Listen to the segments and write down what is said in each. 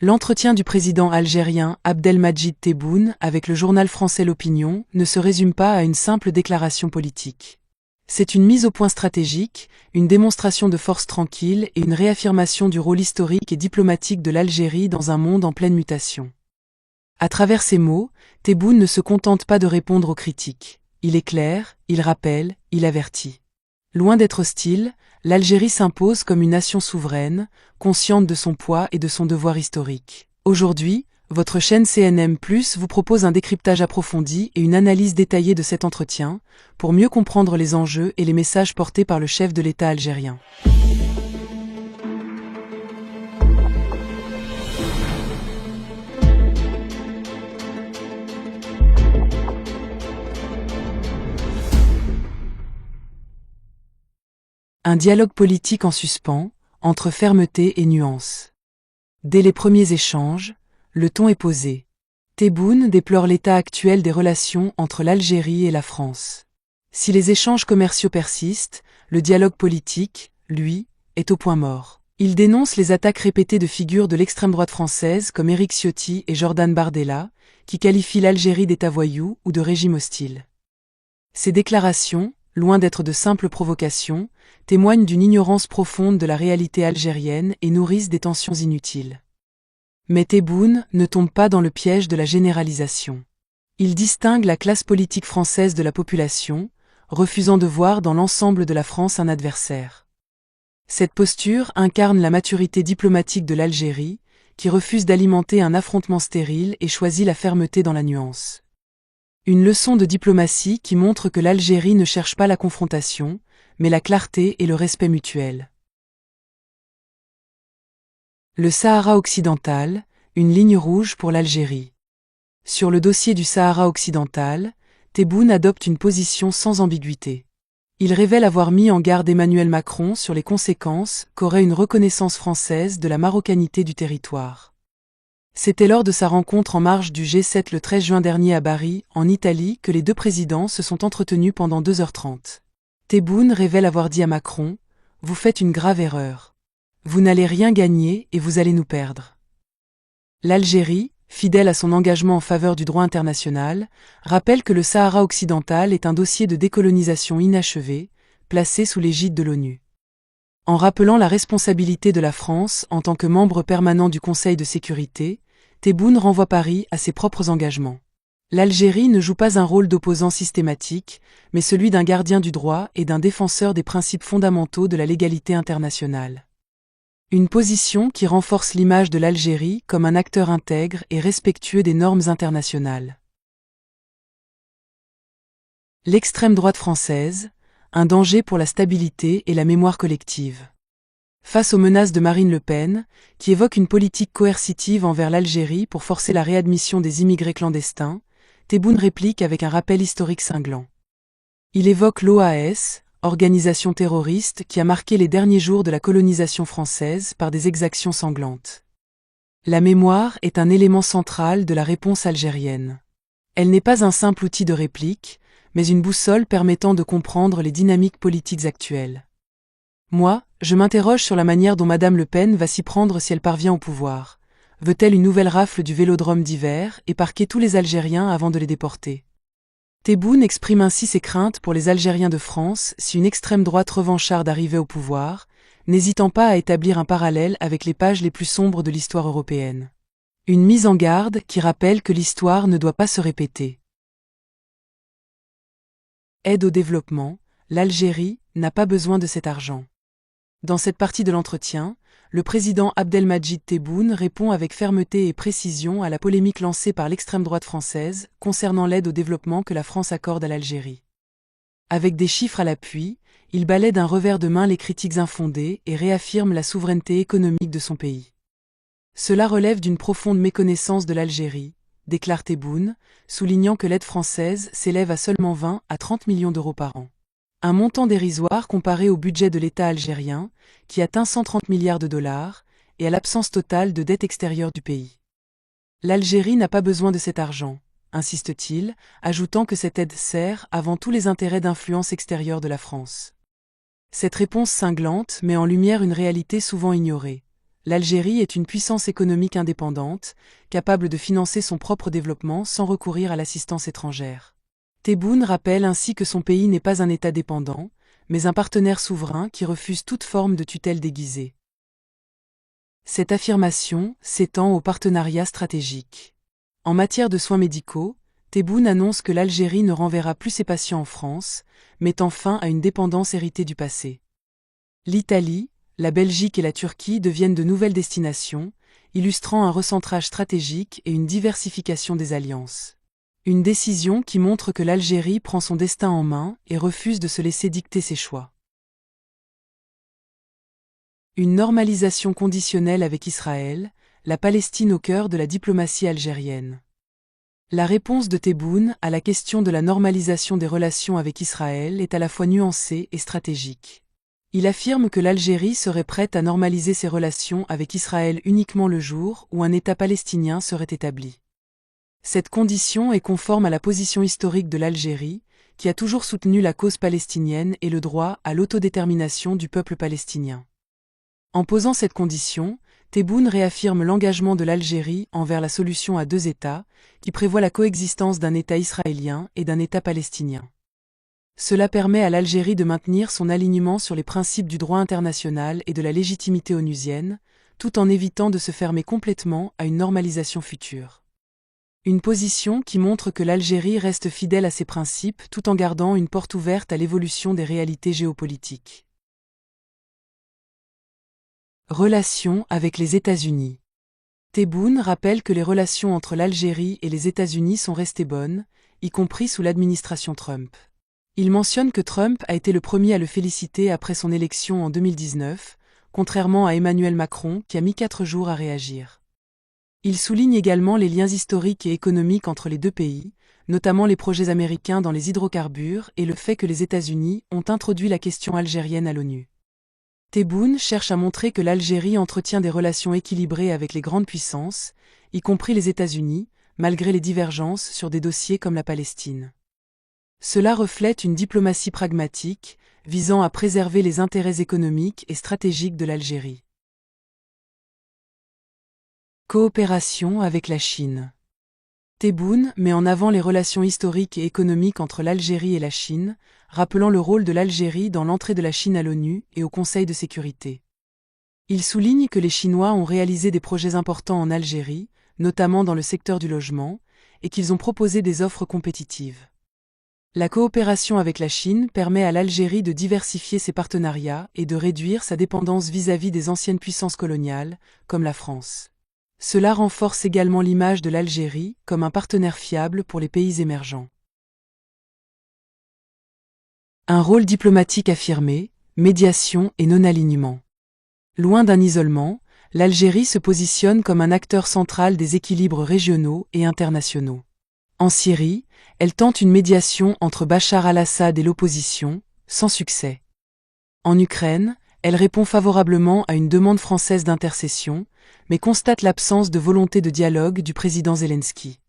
L'entretien du président algérien Abdelmadjid Tebboune avec le journal français L'Opinion ne se résume pas à une simple déclaration politique. C'est une mise au point stratégique, une démonstration de force tranquille et une réaffirmation du rôle historique et diplomatique de l'Algérie dans un monde en pleine mutation. À travers ces mots, Tebboune ne se contente pas de répondre aux critiques. Il éclaire, il rappelle, il avertit. Loin d'être hostile, l'Algérie s'impose comme une nation souveraine, consciente de son poids et de son devoir historique. Aujourd'hui, votre chaîne CNM+ vous propose un décryptage approfondi et une analyse détaillée de cet entretien, pour mieux comprendre les enjeux et les messages portés par le chef de l'État algérien. Un dialogue politique en suspens, entre fermeté et nuance. Dès les premiers échanges, le ton est posé. Tebboune déplore l'état actuel des relations entre l'Algérie et la France. Si les échanges commerciaux persistent, le dialogue politique, lui, est au point mort. Il dénonce les attaques répétées de figures de l'extrême droite française comme Éric Ciotti et Jordan Bardella, qui qualifient l'Algérie d'État voyou ou de régime hostile. Ces déclarations, loin d'être de simples provocations, témoignent d'une ignorance profonde de la réalité algérienne et nourrissent des tensions inutiles. Mais Tebboune ne tombe pas dans le piège de la généralisation. Il distingue la classe politique française de la population, refusant de voir dans l'ensemble de la France un adversaire. Cette posture incarne la maturité diplomatique de l'Algérie, qui refuse d'alimenter un affrontement stérile et choisit la fermeté dans la nuance. Une leçon de diplomatie qui montre que l'Algérie ne cherche pas la confrontation, mais la clarté et le respect mutuel. Le Sahara occidental, une ligne rouge pour l'Algérie. Sur le dossier du Sahara occidental, Tebboune adopte une position sans ambiguïté. Il révèle avoir mis en garde Emmanuel Macron sur les conséquences qu'aurait une reconnaissance française de la marocanité du territoire. C'était lors de sa rencontre en marge du G7 le 13 juin dernier à Bari, en Italie, que les deux présidents se sont entretenus pendant 2h30. Tebboune révèle avoir dit à Macron « Vous faites une grave erreur. Vous n'allez rien gagner et vous allez nous perdre. » L'Algérie, fidèle à son engagement en faveur du droit international, rappelle que le Sahara occidental est un dossier de décolonisation inachevé, placé sous l'égide de l'ONU. En rappelant la responsabilité de la France en tant que membre permanent du Conseil de sécurité, Tebboune renvoie Paris à ses propres engagements. L'Algérie ne joue pas un rôle d'opposant systématique, mais celui d'un gardien du droit et d'un défenseur des principes fondamentaux de la légalité internationale. Une position qui renforce l'image de l'Algérie comme un acteur intègre et respectueux des normes internationales. L'extrême droite française, un danger pour la stabilité et la mémoire collective. Face aux menaces de Marine Le Pen, qui évoque une politique coercitive envers l'Algérie pour forcer la réadmission des immigrés clandestins, Tebboune réplique avec un rappel historique cinglant. Il évoque l'OAS, organisation terroriste qui a marqué les derniers jours de la colonisation française par des exactions sanglantes. La mémoire est un élément central de la réponse algérienne. Elle n'est pas un simple outil de réplique, mais une boussole permettant de comprendre les dynamiques politiques actuelles. Moi, je m'interroge sur la manière dont Madame Le Pen va s'y prendre si elle parvient au pouvoir. Veut-elle une nouvelle rafle du Vélodrome d'hiver et parquer tous les Algériens avant de les déporter? Tebboune exprime ainsi ses craintes pour les Algériens de France si une extrême droite revancharde arrivait au pouvoir, n'hésitant pas à établir un parallèle avec les pages les plus sombres de l'histoire européenne. Une mise en garde qui rappelle que l'histoire ne doit pas se répéter. Aide au développement, l'Algérie n'a pas besoin de cet argent. Dans cette partie de l'entretien, le président Abdelmadjid Tebboune répond avec fermeté et précision à la polémique lancée par l'extrême droite française concernant l'aide au développement que la France accorde à l'Algérie. Avec des chiffres à l'appui, il balaie d'un revers de main les critiques infondées et réaffirme la souveraineté économique de son pays. Cela relève d'une profonde méconnaissance de l'Algérie, déclare Tebboune, soulignant que l'aide française s'élève à seulement 20 à 30 millions d'euros par an. Un montant dérisoire comparé au budget de l'État algérien, qui atteint 130 milliards de dollars, et à l'absence totale de dette extérieure du pays. L'Algérie n'a pas besoin de cet argent, insiste-t-il, ajoutant que cette aide sert avant tout les intérêts d'influence extérieure de la France. Cette réponse cinglante met en lumière une réalité souvent ignorée. l'Algérie est une puissance économique indépendante, capable de financer son propre développement sans recourir à l'assistance étrangère. Tebboune rappelle ainsi que son pays n'est pas un État dépendant, mais un partenaire souverain qui refuse toute forme de tutelle déguisée. Cette affirmation s'étend au partenariat stratégique. En matière de soins médicaux, Tebboune annonce que l'Algérie ne renverra plus ses patients en France, mettant fin à une dépendance héritée du passé. L'Italie, la Belgique et la Turquie deviennent de nouvelles destinations, illustrant un recentrage stratégique et une diversification des alliances. Une décision qui montre que l'Algérie prend son destin en main et refuse de se laisser dicter ses choix. Une normalisation conditionnelle avec Israël, la Palestine au cœur de la diplomatie algérienne. La réponse de Tebboune à la question de la normalisation des relations avec Israël est à la fois nuancée et stratégique. Il affirme que l'Algérie serait prête à normaliser ses relations avec Israël uniquement le jour où un État palestinien serait établi. Cette condition est conforme à la position historique de l'Algérie, qui a toujours soutenu la cause palestinienne et le droit à l'autodétermination du peuple palestinien. En posant cette condition, Tebboune réaffirme l'engagement de l'Algérie envers la solution à deux États, qui prévoit la coexistence d'un État israélien et d'un État palestinien. Cela permet à l'Algérie de maintenir son alignement sur les principes du droit international et de la légitimité onusienne, tout en évitant de se fermer complètement à une normalisation future. Une position qui montre que l'Algérie reste fidèle à ses principes tout en gardant une porte ouverte à l'évolution des réalités géopolitiques. Relations avec les États-Unis. Tebboune rappelle que les relations entre l'Algérie et les États-Unis sont restées bonnes, y compris sous l'administration Trump. Il mentionne que Trump a été le premier à le féliciter après son élection en 2019, contrairement à Emmanuel Macron qui a mis 4 jours à réagir. Il souligne également les liens historiques et économiques entre les deux pays, notamment les projets américains dans les hydrocarbures et le fait que les États-Unis ont introduit la question algérienne à l'ONU. Tebboune cherche à montrer que l'Algérie entretient des relations équilibrées avec les grandes puissances, y compris les États-Unis, malgré les divergences sur des dossiers comme la Palestine. Cela reflète une diplomatie pragmatique, visant à préserver les intérêts économiques et stratégiques de l'Algérie. Coopération avec la Chine. Tebboune met en avant les relations historiques et économiques entre l'Algérie et la Chine, rappelant le rôle de l'Algérie dans l'entrée de la Chine à l'ONU et au Conseil de sécurité. Il souligne que les Chinois ont réalisé des projets importants en Algérie, notamment dans le secteur du logement, et qu'ils ont proposé des offres compétitives. La coopération avec la Chine permet à l'Algérie de diversifier ses partenariats et de réduire sa dépendance vis-à-vis des anciennes puissances coloniales, comme la France. Cela renforce également l'image de l'Algérie comme un partenaire fiable pour les pays émergents. Un rôle diplomatique affirmé, médiation et non-alignement. Loin d'un isolement, l'Algérie se positionne comme un acteur central des équilibres régionaux et internationaux. En Syrie, elle tente une médiation entre Bachar al-Assad et l'opposition, sans succès. En Ukraine, elle répond favorablement à une demande française d'intercession, mais constate l'absence de volonté de dialogue du président Zelensky.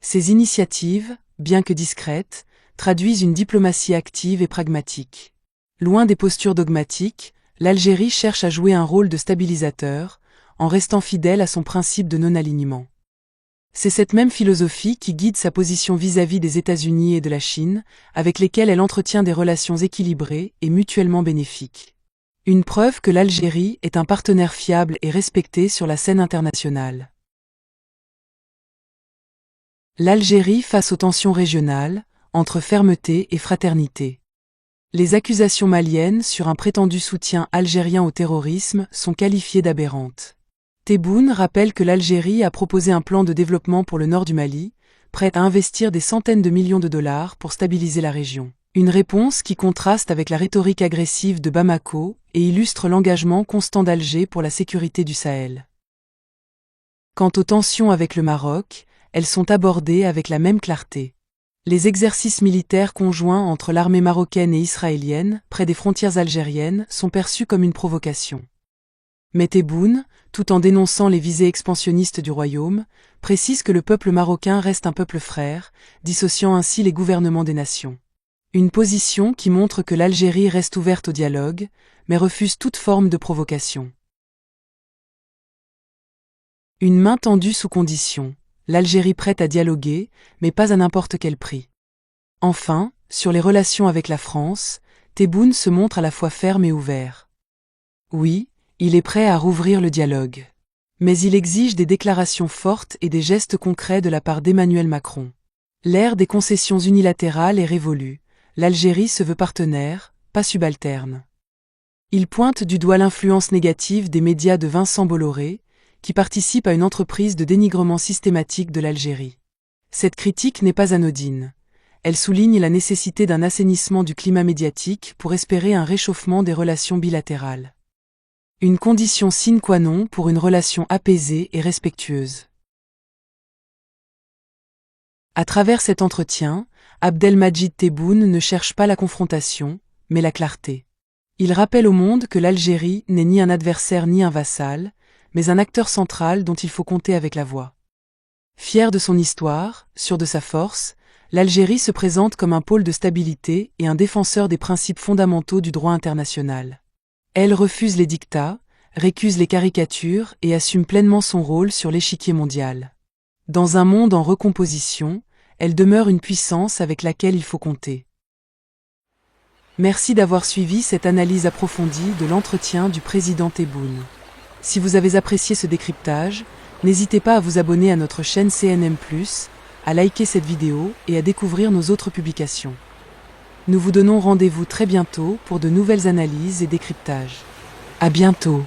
Ces initiatives, bien que discrètes, traduisent une diplomatie active et pragmatique. Loin des postures dogmatiques, l'Algérie cherche à jouer un rôle de stabilisateur, en restant fidèle à son principe de non-alignement. C'est cette même philosophie qui guide sa position vis-à-vis des États-Unis et de la Chine, avec lesquels elle entretient des relations équilibrées et mutuellement bénéfiques. Une preuve que l'Algérie est un partenaire fiable et respecté sur la scène internationale. L'Algérie face aux tensions régionales, entre fermeté et fraternité. Les accusations maliennes sur un prétendu soutien algérien au terrorisme sont qualifiées d'aberrantes. Tebboune rappelle que l'Algérie a proposé un plan de développement pour le nord du Mali, prêt à investir des centaines de millions de dollars pour stabiliser la région. Une réponse qui contraste avec la rhétorique agressive de Bamako et illustre l'engagement constant d'Alger pour la sécurité du Sahel. Quant aux tensions avec le Maroc, elles sont abordées avec la même clarté. Les exercices militaires conjoints entre l'armée marocaine et israélienne, près des frontières algériennes, sont perçus comme une provocation. Mais Tebboune, tout en dénonçant les visées expansionnistes du royaume, précise que le peuple marocain reste un peuple frère, dissociant ainsi les gouvernements des nations. Une position qui montre que l'Algérie reste ouverte au dialogue, mais refuse toute forme de provocation. Une main tendue sous condition. L'Algérie prête à dialoguer, mais pas à n'importe quel prix. Enfin, sur les relations avec la France, Tebboune se montre à la fois ferme et ouvert. Oui, il est prêt à rouvrir le dialogue. Mais il exige des déclarations fortes et des gestes concrets de la part d'Emmanuel Macron. L'ère des concessions unilatérales est révolue. L'Algérie se veut partenaire, pas subalterne. Il pointe du doigt l'influence négative des médias de Vincent Bolloré, qui participe à une entreprise de dénigrement systématique de l'Algérie. Cette critique n'est pas anodine. Elle souligne la nécessité d'un assainissement du climat médiatique pour espérer un réchauffement des relations bilatérales. Une condition sine qua non pour une relation apaisée et respectueuse. À travers cet entretien, Abdelmadjid Tebboune ne cherche pas la confrontation, mais la clarté. Il rappelle au monde que l'Algérie n'est ni un adversaire ni un vassal, mais un acteur central dont il faut compter avec la voix. Fier de son histoire, sûr de sa force, l'Algérie se présente comme un pôle de stabilité et un défenseur des principes fondamentaux du droit international. Elle refuse les dictats, récuse les caricatures et assume pleinement son rôle sur l'échiquier mondial. Dans un monde en recomposition, elle demeure une puissance avec laquelle il faut compter. Merci d'avoir suivi cette analyse approfondie de l'entretien du président Tebboune. Si vous avez apprécié ce décryptage, n'hésitez pas à vous abonner à notre chaîne CNM+, à liker cette vidéo et à découvrir nos autres publications. Nous vous donnons rendez-vous très bientôt pour de nouvelles analyses et décryptages. À bientôt!